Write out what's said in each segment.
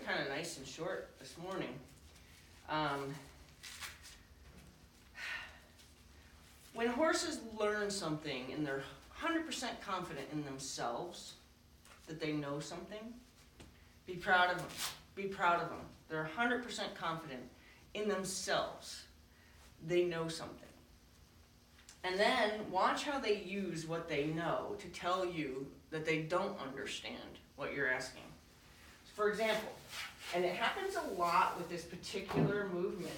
kind of nice and short this morning. When horses learn something and they're 100% confident in themselves, that they know something, be proud of them. Be proud of them. They're 100% confident in themselves. They know something. And then watch how they use what they know to tell you that they don't understand what you're asking. For example, and it happens a lot with this particular movement,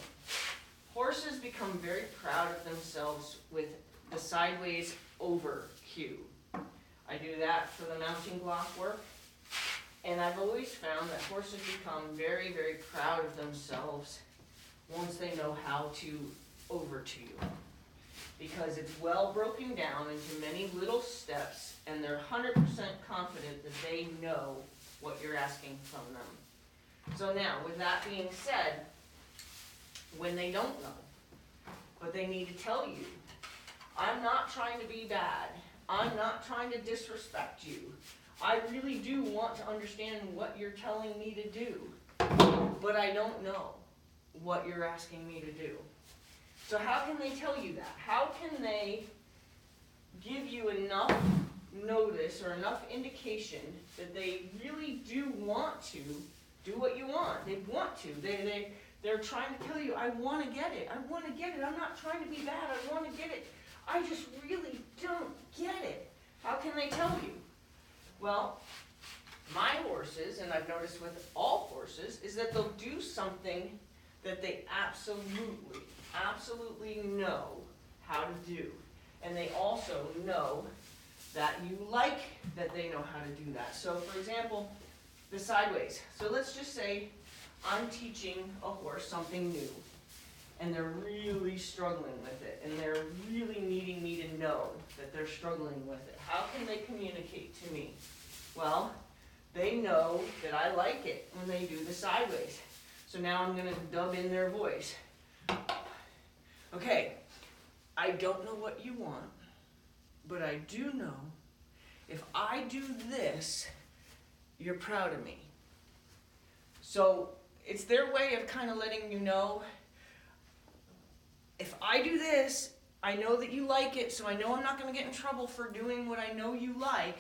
horses become very proud of themselves with the sideways over cue. I do that for the mounting block work, and I've always found that horses become very, very proud of themselves once they know how to over to you. Because it's well broken down into many little steps, and they're 100% confident that they know what you're asking from them. So now, with that being said, when they don't know, but they need to tell you, I'm not trying to be bad. I'm not trying to disrespect you. I really do want to understand what you're telling me to do, but I don't know what you're asking me to do. So how can they tell you that? How can they give you enough notice or enough indication that they really do want to do what you want? They want to. They're trying to tell you, I want to get it. I want to get it. I'm not trying to be bad. I want to get it. I just really don't get it. How can they tell you? Well, my horses, and I've noticed with all horses, is that they'll do something that they absolutely know how to do. And they also know that you like that they know how to do that. So for example, the sideways. So let's just say I'm teaching a horse something new, and they're really struggling with it, and they're really needing me to know that they're struggling with it. How can they communicate to me? Well, they know that I like it when they do the sideways. So now I'm going to dub in their voice. Okay, I don't know what you want, but I do know if I do this, you're proud of me. So it's their way of kind of letting you know, if I do this, I know that you like it, so I know I'm not going to get in trouble for doing what I know you like,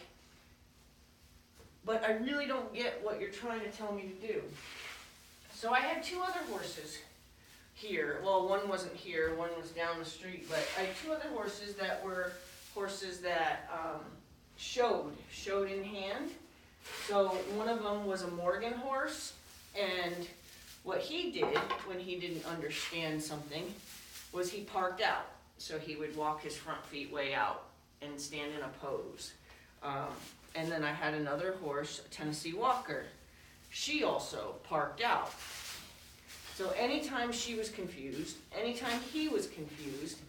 but I really don't get what you're trying to tell me to do. So I had two other horses here. Well, one wasn't here, one was down the street, but I had two other horses that were horses that showed in hand. So one of them was a Morgan horse, and what he did when he didn't understand something was he parked out. So he would walk his front feet way out and stand in a pose. And then I had another horse, a Tennessee Walker. She also parked out. So anytime she was confused, anytime he was confused,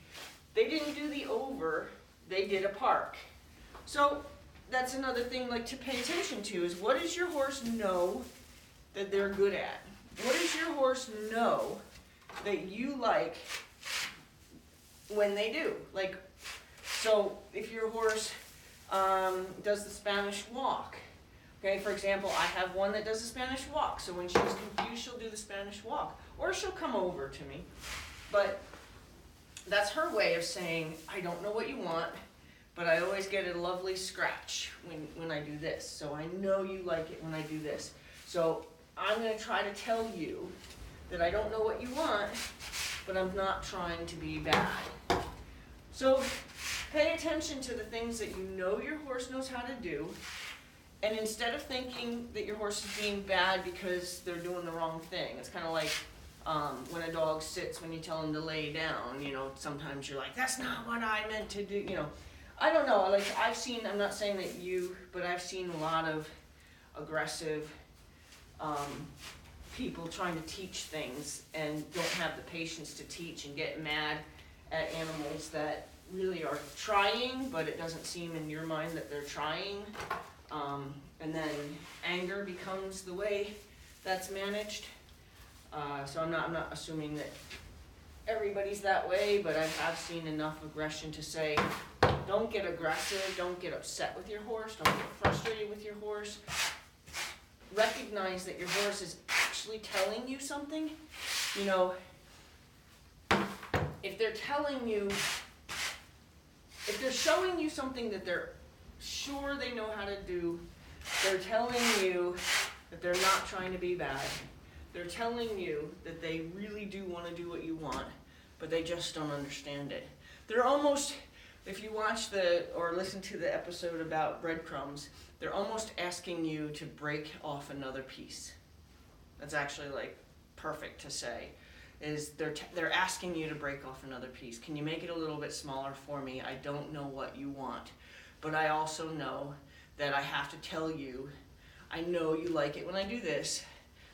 they didn't do the over, they did a park. So that's another thing like to pay attention to is, what does your horse know that they're good at? What does your horse know that you like when they do? Like, so if your horse does the Spanish walk, okay, for example, I have one that does the Spanish walk, so when she's confused, she'll do the Spanish walk, or she'll come over to me. But that's her way of saying, I don't know what you want, but I always get a lovely scratch when I do this. So I know you like it when I do this. So I'm going to try to tell you that I don't know what you want, but I'm not trying to be bad. So pay attention to the things that you know your horse knows how to do. And instead of thinking that your horse is being bad because they're doing the wrong thing, it's kind of like when a dog sits when you tell him to lay down, you know, sometimes you're like, that's not what I meant to do, you know. I don't know, like I've seen, I'm not saying that you, but I've seen a lot of aggressive people trying to teach things and don't have the patience to teach and get mad at animals that really are trying, but it doesn't seem in your mind that they're trying. And then anger becomes the way that's managed. So I'm not assuming that everybody's that way, but I have seen enough aggression to say, don't get aggressive, don't get upset with your horse, don't get frustrated with your horse. Recognize that your horse is actually telling you something, you know, if they're telling you, if they're showing you something that they're sure they know how to do, they're telling you that they're not trying to be bad, they're telling you that they really do want to do what you want, but they just don't understand it. They're almost, if you watch or listen to the episode about breadcrumbs, they're almost asking you to break off another piece. That's actually like perfect to say. Is they're asking you to break off another piece. Can you make it a little bit smaller for me? I don't know what you want, but I also know that I have to tell you, I know you like it when I do this,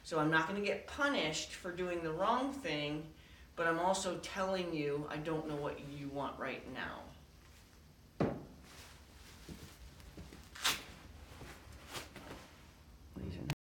so I'm not going to get punished for doing the wrong thing, but I'm also telling you I don't know what you want right now.